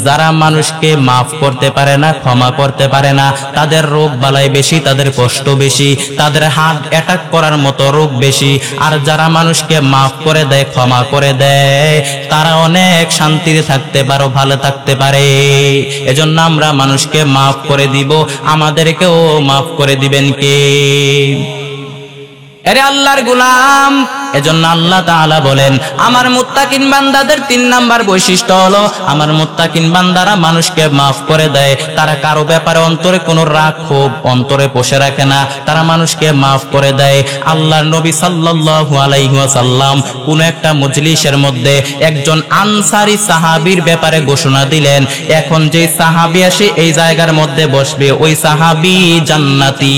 যারা মানুষকে মাফ করতে পারে না, ক্ষমা করতে পারে না, তাদের রোগ বালাই বেশি, তাদের কষ্ট বেশি, তাদের হার্ট অ্যাটাক করার মতো রোগ বেশি। আর যারা মানুষকে মাফ করে দেয়, ক্ষমা করে দেয়, তারা অনেক শান্তিতে থাকতে পারে, ভালো থাকতে পারে। এজন্য আমরা মানুষকে মাফ করে দিব, আমাদেরকেও মাফ করে দিবেন কে? আরে আল্লাহর গোলাম। এজন্য আল্লাহ তাআলা বলেন, আমার মুত্তাকিন বান্দাদের 3 নাম্বার বৈশিষ্ট্য হলো, আমার মুত্তাকিন বান্দারা মানুষকে মাফ করে দেয়, তারা কারো ব্যাপারে অন্তরে কোনো রাগ ক্ষোভ অন্তরে পোষে রাখে না, তারা মানুষকে মাফ করে দেয়। আল্লাহর নবী সাল্লাল্লাহু আলাইহি ওয়াসাল্লাম কোন একটা মজলিসের মধ্যে একজন আনসারী সাহাবীর ব্যাপারে ঘোষণা দিলেন, এখন যে সাহাবী আসে এই জায়গার মধ্যে বসবে, ওই সাহাবী জান্নাতি।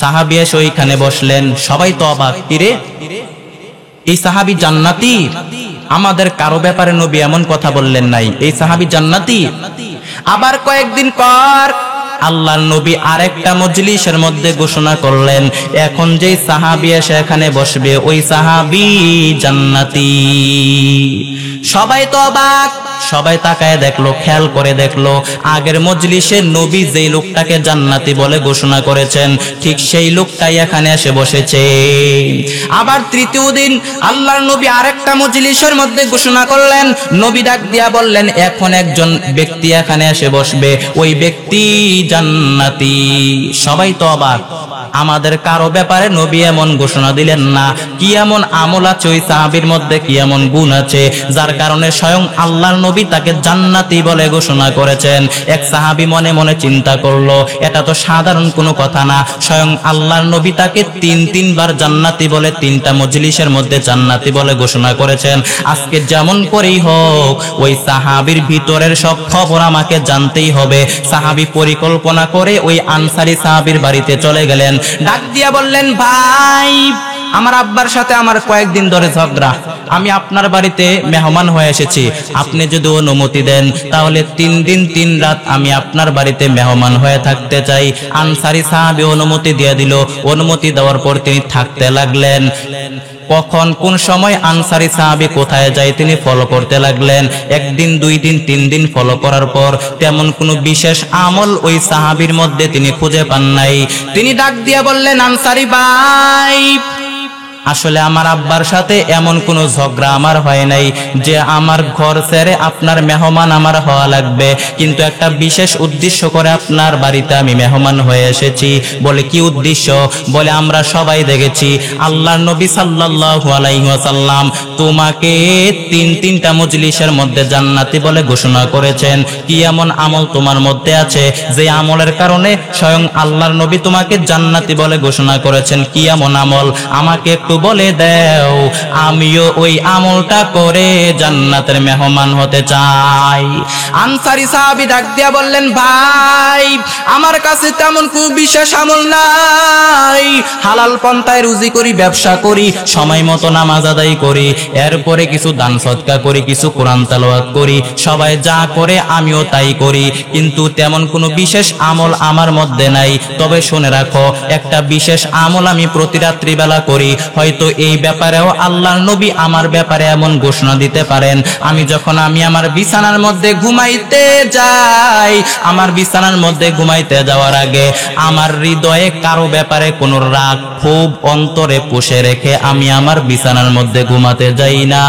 সাহাবী এসে ওইখানে বসলেন, সবাই তো অবাক, কিরে এই সাহাবী জান্নাতি? আমাদের কারো ব্যাপারে নবী এমন কথা বললেন নাই, এই সাহাবী জান্নাতি। আবার কয়েকদিন পর আল্লাহর নবী আরেকটা মজলিসের মধ্যে ঘোষণা করলেন, এখন যে সাহাবী এসে এখানে বসবে ওই সাহাবী জান্নাতি। সবাই তো অবাক, সবাই তাকায় দেখলো, খেয়াল করে দেখলো, আগের মজলিসে নবী যেই লোকটাকে জান্নাতি বলে ঘোষণা করেছেন, ঠিক সেই লোকটাই এখানে এসে বসেছে। আবার তৃতীয় দিন আল্লাহর নবী আরেকটা মজলিসের মধ্যে ঘোষণা করলেন, নবী ডাক দিয়া বললেন, এখন একজন ব্যক্তি এখানে এসে বসবে, ওই ব্যক্তি জান্নাতি। সবাই তো অবাক, আমাদের কারো ব্যাপারে নবী এমন ঘোষণা দিলেন না। কি এমন আমল আছে ওই সাহাবীর মধ্যে, কি এমন গুণ আছে যার কারণে স্বয়ং আল্লাহর নবী তাকে জান্নাতি বলে ঘোষণা করেছেন? এক সাহাবী মনে মনে চিন্তা করলো, এটা তো সাধারণ কোনো কথা না, স্বয়ং আল্লাহর নবী তাকে 3বার জান্নাতি বলে, 3টা মজলিসের মধ্যে জান্নাতি বলে ঘোষণা করেছেন। আজকে যেমন করেই হোক ওই সাহাবীর ভিতরের সব খবর আমাকে জানতেই হবে। সাহাবী পরিকল্পনা করে ওই আনসারী সাহাবীর বাড়িতে চলে গেলেন, ডাক দিয়া বললেন, ভাই আমার আব্বার সাথে আমার কয়েকদিন ধরে ঝগড়া, আমি আপনার বাড়িতে মেহমান হয়ে এসেছি, আপনি যদি অনুমতি দেন তাহলে 3 দিন 3 রাত আমি আপনার বাড়িতে মেহমান হয়ে থাকতে চাই। আনসারী সাহাবী অনুমতি দিয়ে দিল। অনুমতি দেওয়ার পর তিনি থাকতে লাগলেন। কখন কোন সময় আনসারী সাহাবী কোথায় যায় তিনি ফলো করতে লাগলেন। 1 দিন 2 দিন 3 দিন ফলো করার পর তেমন কোনো বিশেষ আমল ওই সাহাবীর মধ্যে তিনি খুঁজে পান নাই। তিনি ডাক দিয়া বললেন, আনসারী ভাই, আসলে আমার আব্বার সাথে এমন কোনো ঝগড়া আমার হয় নাই যে আমার ঘর ছেড়ে আপনার মেহমান আমার হওয়া লাগবে, কিন্তু একটা বিশেষ উদ্দেশ্য করে আপনার বাড়িতে আমি মেহমান হয়ে এসেছি। বলে, কি উদ্দেশ্য? বলে, আমরা সবাই দেখেছি আল্লাহর নবী সাল্লাল্লাহু আলাইহি ওয়াসাল্লাম তোমাকে 3টা মজলিসের মধ্যে জান্নাতি বলে ঘোষণা করেছেন। কি এমন আমল তোমার মধ্যে আছে যে আমলের কারণে স্বয়ং আল্লাহর নবী তোমাকে জান্নাতি বলে ঘোষণা করেছেন? কি এমন আমল আমাকে একটু বলে দাও, আমিও ওই আমলটা করে জান্নাতের মেহমান হতে চাই। আনসারী সাহাবী ডাক দিয়া বললেন, ভাই আমার কাছে তেমন খুব বিশেষ আমল নাই, হালাল পন্থায় রুজি করি, ব্যবসা করি, সময় মতো নামাজ আদায় করি, এরপরে কিছু দান সদকা করি, কিছু কোরআন তেলাওয়াত করি, সবাই যা করে আমিও তাই করি, কিন্তু তেমন কোনো বিশেষ আমল আমার মধ্যে নাই। তবে শুনে রাখো, একটা বিশেষ আমল আমি প্রতি রাত্রি বেলা করি। হয়তো এই ব্যাপারেও আল্লাহর নবী আমার ব্যাপারে এমন ঘোষণা দিতে পারেন, আমি যখন আমার বিছানার মধ্যে ঘুমাইতে যাই, আমার বিছানার মধ্যে ঘুমাইতে যাওয়ার আগে আমার হৃদয়ে কারো ব্যাপারে কোনো রাগ ক্ষোভ অন্তরে পুষে রেখে আমি আমার বিছানার মধ্যে ঘুমাতে যাই না।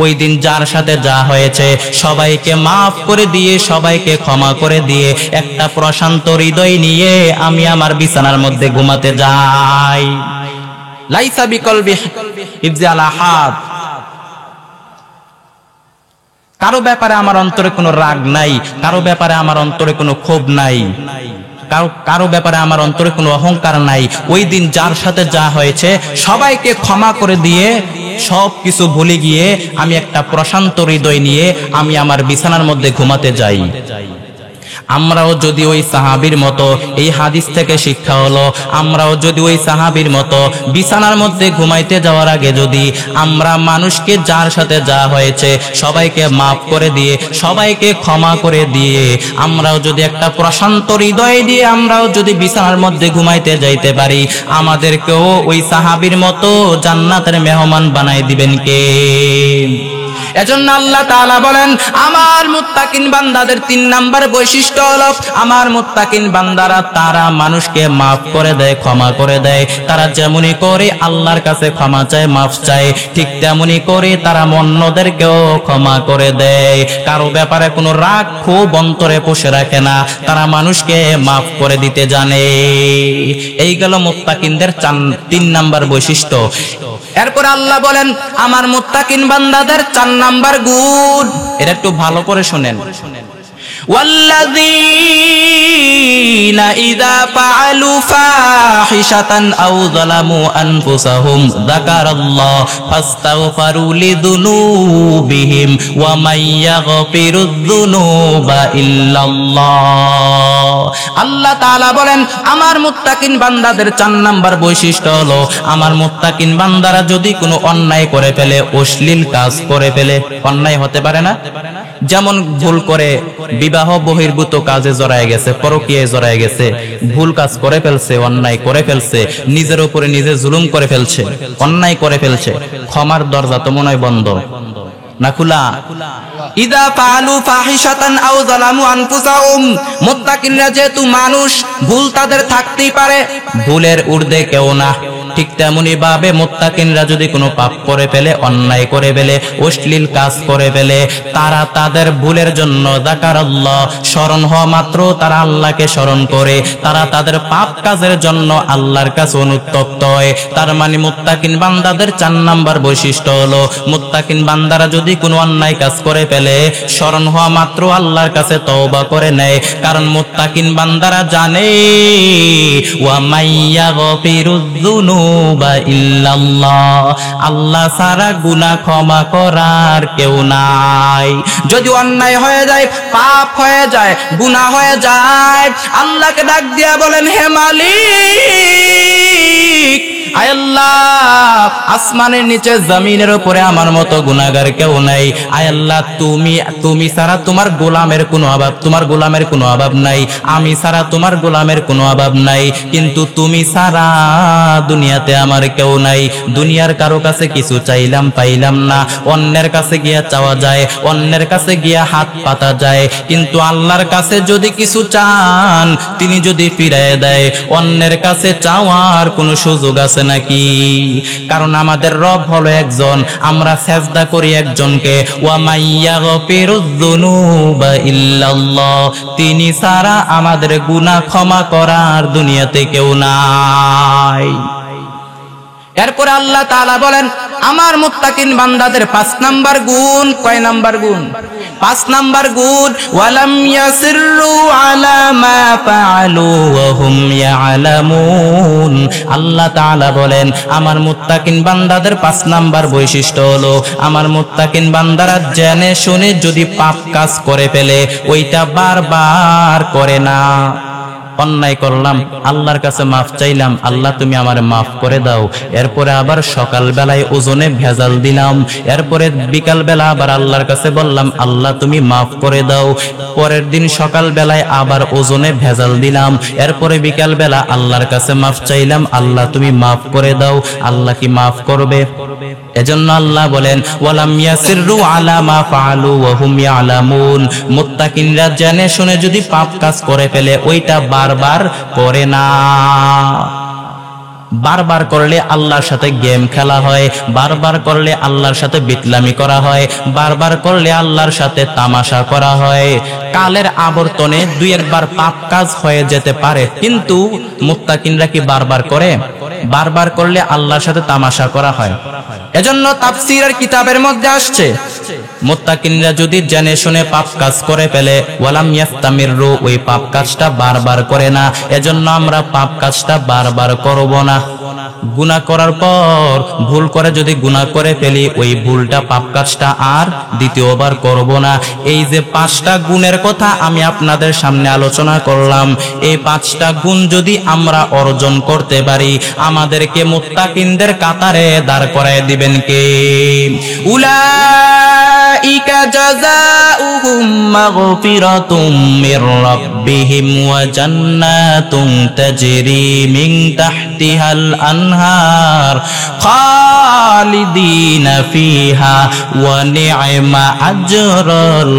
ওই দিন যার সাথে যা হয়েছে সবাইকে মাফ করে দিয়ে, সবাইকে ক্ষমা করে দিয়ে একটা প্রশান্ত হৃদয় নিয়ে আমি আমার বিছানার মধ্যে ঘুমাতে যাই। লাইসা বিকলবি ইবজি আলা হাদ, কারো ব্যাপারে আমার অন্তরে কোনো রাগ নাই, কারো ব্যাপারে আমার অন্তরে কোনো ক্ষোভ নাই, কারো ব্যাপারে আমার অন্তরে কোনো অহংকার নাই। ওই দিন যার সাথে যা হয়েছে সবাইকে ক্ষমা করে দিয়ে সব কিছু ভুলে গিয়ে আমি একটা প্রশান্ত হৃদয় নিয়ে আমি আমার বিছানার মধ্যে ঘুমাতে যাই। আমরাও যদি ওই সাহাবীর মতো, এই হাদিস থেকে শিক্ষা হলো, আমরাও যদি ওই সাহাবীর মতো বিছানার মধ্যে ঘুমাইতে যাওয়ার আগে যদি আমরা মানুষকে যার সাথে যা হয়েছে সবাইকে মাফ করে দিয়ে, সবাইকে ক্ষমা করে দিয়ে, আমরাও যদি একটা প্রশান্ত হৃদয় দিয়ে আমরাও যদি বিছানার মধ্যে ঘুমাইতে যাইতে পারি, আমাদেরকেও ওই সাহাবীর মতো জান্নাতের মেহমান বানাই দিবেন কে? এজন্য আল্লাহ তাআলা বলেন, আমার মুত্তাকিন বান্দাদের 3 নাম্বার বৈশিষ্ট্য হলো, আমার মুত্তাকিন বান্দারা তারা মানুষকে মাফ করে দেয়, ক্ষমা করে দেয়। তারা যেমনই করে আল্লাহর কাছে ক্ষমা চায়, মাফ চায়, ঠিক তেমনই করে তারা অন্যদেরকেও ক্ষমা করে দেয়। কারো ব্যাপারে কোনো রাগ ক্ষোভ অন্তরে পুষে রাখে না, তারা মানুষকে মাফ করে দিতে জানে। এই গেল মুত্তাকিনদের 3 নাম্বার বৈশিষ্ট্য। এরপর আল্লাহ বলেন, আমার মুত্তাকিন বান্দাদের 4 নাম্বার গুণ, এটা একটু ভালো করে শুনেন। والذين إذا فعلوا فاحشة أو ظلموا أنفسهم ذكروا الله فاستغفروا لذنوبهم ومن يغفر الذنوب إلا الله। আল্লাহ তাআলা বলেন, আমার মুত্তাকিন বান্দাদের 4 নাম্বার বৈশিষ্ট্য হলো, আমার মুত্তাকিন বান্দারা যদি কোনো অন্যায় করে ফেলে, অশ্লীল কাজ করে ফেলে, অন্যায় হতে পারে না, যেমন ভুল করে বিবাহ বহির্ভূত কাজে জড়ায় গেছে, পরকীয়ায় জড়ায় গেছে, ভুল কাজ করে ফেলছে, অন্যায় করে ফেলছে, নিজের উপরে নিজে জুলুম করে ফেলছে, অন্যায় করে ফেলছে, ক্ষমার দরজা তো মনে হয় বন্ধ না খোলা? ইদা ফাআলু ফাহিশাতান আও যালামু আনফুসাহুম, মুত্তাকিনরা যেহেতু মানুষ, ভুল তাদের থাকতেই পারে, ভুলের ঊর্ধ্বে কেউ না। ঠিক তেমনি ভাবে মুত্তাকিনরা যদি কোনো পাপ করে ফেলে, অন্যায় করে ফেলে, অশ্লীল কাজ করে ফেলে, তারা তাদের ভুলের জন্য যাকারাল্লাহ, স্মরণ হওয়া মাত্র তারা আল্লাহকে স্মরণ করে, তারা তাদের পাপ কাজের জন্য আল্লাহর কাছে অনুতপ্ত হয়। তার মানে মুত্তাকিন বান্দাদের 4 নাম্বার বৈশিষ্ট্য হলো, মুত্তাকিন বান্দারা যদি কোনো অন্যায় কাজ করে ফেলে, স্মরণ হওয়া মাত্র আল্লাহর কাছে তওবা করে নেয়। কারণ মুত্তাকিন বান্দারা জানে, ওয়া মাইয়া গফিরুয যুনুবা ইল্লাল্লাহ, আল্লাহ ছাড়া গুনাহ ক্ষমা করার কেউ নাই। যদি অন্যায় হয়ে যায়, পাপ হয়ে যায়, গুনাহ হয়ে যায়, আল্লাহকে ডাক দিয়া বলেন, হে মালিক, আয় আল্লাহ, আসমানের নিচে জমিনের উপরে আমার মতো গুনাহগার কেউ নাই। আয় আল্লাহ, তুমি ছাড়া তোমার গোলামের কোনো অভাব, তোমার গোলামের কোনো অভাব নাই, আমি ছাড়া তোমার গোলামের কোনো অভাব নাই, কিন্তু তুমি ছাড়া দুনিয়াতে আমার কেউ নাই। দুনিয়ার কারো কাছে কিছু চাইলাম, পাইলাম না, অন্যের কাছে গিয়া চাওয়া যায়, অন্যের কাছে গিয়া হাত পাতা যায়, কিন্তু আল্লাহর কাছে যদি কিছু চান, তিনি যদি ফিরায় দেয়, অন্যের কাছে চাওয়ার কোনো সুযোগ আছে নাকি? কারণ আমাদের রব হলো একজন, আমরা সেজদা করি একজনকে, ওয়া মাইয়া গফিরুয যুনুবা ইল্লাল্লাহ, তিনি ছাড়া আমাদের গুনাহ ক্ষমা করার দুনিয়াতে কেউ নাই। এরপর আল্লাহ তাআলা বলেন, আমার মুত্তাকিন বান্দাদের 5 নাম্বার গুণ। কয় নাম্বার গুণ? 5 নাম্বার গুণ, ওয়ালাম ইয়াসিররু আলা মা ফাআলু ওয়া হুম ইয়ালামুন। আল্লাহ তাআলা বলেন, আমার মুত্তাকিন বান্দাদের 5 নাম্বার বৈশিষ্ট্য হলো, আমার মুত্তাকিন বান্দারা জেনে শুনে যদি পাপ কাজ করে ফেলে, ওইটা বারবার করে না। অন্যায় করলাম, আল্লাহর কাছে মাফ চাইলাম, আল্লাহ তুমি আমারে মাফ করে দাও, এরপরে আবার সকাল বেলায় ওজনে ভেজাল দিলাম, এরপরে বিকাল বেলা আবার আল্লাহর কাছে বললাম, আল্লাহ তুমি মাফ করে দাও, পরের দিন সকাল বেলায় আবার ওজনে ভেজাল দিলাম, এরপরে বিকাল বেলা আল্লাহর কাছে মাফ চাইলাম, আল্লাহ তুমি মাফ করে দাও। আল্লাহ কি মাফ করবে? এজন্য আল্লাহ বলেন, ওয়ালাম ইয়াসিররু আলা মা ফাআলু ওয়া হুম ইয়ালামুন, মুত্তাকিনরা জেনে শুনে যদি পাপ কাজ করে ফেলে, ওইটা বারবার করে না। বারবার করলে আল্লাহর সাথে গেম খেলা হয়, বারবার করলে আল্লাহর সাথে বিটলামি করা হয়, বারবার করলে আল্লাহর সাথে তামাশা করা হয়। কালের আবর্তনে 2-1 পাপ কাজ হয়ে যেতে পারে, কিন্তু মুত্তাকিনরা কি বারবার করে? বারবার করলে আল্লাহর সাথে তামাশা করা হয়। এজন্য তাফসীরের কিতাবের মধ্যে আসছে, মুত্তাকিনরা যদি জেনে শুনে পাপ কাজ করে ফেলে, ওয়ালাম ইয়াস্তামিরু, ওই পাপ কাজটা বারবার করে না। এজন্য আমরা পাপ কাজটা বারবার করব না। গুনাহ করার পর ভুল করে যদি গুনাহ করে ফেলি, ওই ভুলটা পাপ কাজটা আর দ্বিতীয়বার করব না। এই যে 5টা গুণের কথা আমি আপনাদের সামনে আলোচনা করলাম, এই 5টা গুণ যদি আমরা অর্জন করতে পারি, আমাদেরকে মুত্তাকিনদের কাতারে দাঁড় করায় দিবেন কে? উলাইকা জাযাউহুম মাগফিরাতুম মির রাব্বিহিম ওয়া জান্নাতুন তাজরি মিন তাহতিহাল আনহার খালিদিনা ফিহা ওয়া নি'মা আজরুল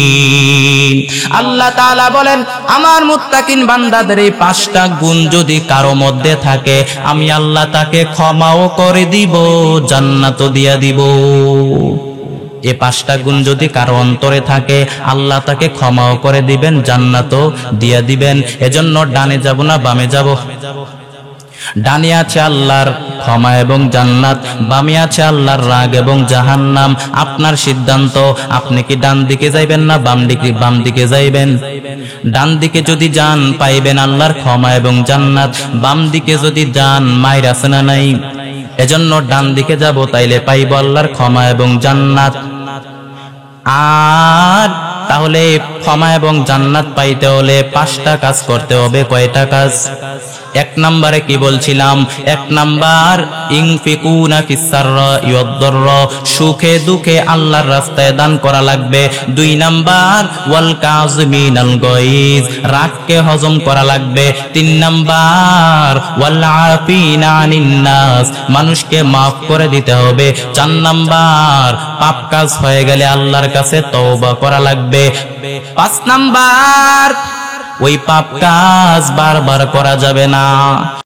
আমিলিন। আল্লাহ তাআলা বলেন, আমার মুত্তাকিন বান্দাদের এই 5টা গুণ যদি কারো মধ্যে থাকে, আমি আল্লাহ তাকে ক্ষমাও করে দিব, জান্নাতও দিয়া দিব। এই 5টা গুণ যদি কারো অন্তরে থাকে, আল্লাহ তাকে ক্ষমাও করে দিবেন, জান্নাতও দিয়া দিবেন। এজন্য ডানে যাব না বামে যাব? ডানে আছে আল্লাহর ক্ষমা এবং জান্নাত, বামে আছে আল্লাহর রাগ এবং জাহান্নাম। আপনার সিদ্ধান্ত, আপনি কি ডান দিকে যাইবেন না বাম দিকে যাইবেন? ডান দিকে যদি যান পাইবেন আল্লাহর ক্ষমা এবং জান্নাত, বাম দিকে যদি যান মাইর আছে না নাই? এজন্য ডান দিকে যাব, তাইলে পাইব আল্লাহর ক্ষমা এবং জান্নাত। আর তাহলে ক্ষমা এবং জান্নাত পাইতে হলে 5টা কাজ করতে হবে। কয়টা কাজ? 1 নম্বরে কি বলছিলাম? 1 নাম্বার ইনফিকুনা ফিস-সাররা ওয়াদ-দাররা, সুখে দুঃখে আল্লাহর রাস্তায় দান করা লাগবে। 2 নাম্বার ওয়াল কাযিমিনাল গায়জ, রাগকে হজম করা লাগবে। 3 নাম্বার ওয়াল আফিনা আনিন নাস, মানুষকে maaf করে দিতে হবে। 4 নাম্বার পাপ কাজ হয়ে গেলে আল্লাহর কাছে তওবা করা লাগবে। 5 নাম্বার ওই পাপ কাজ বারবার করা যাবে না।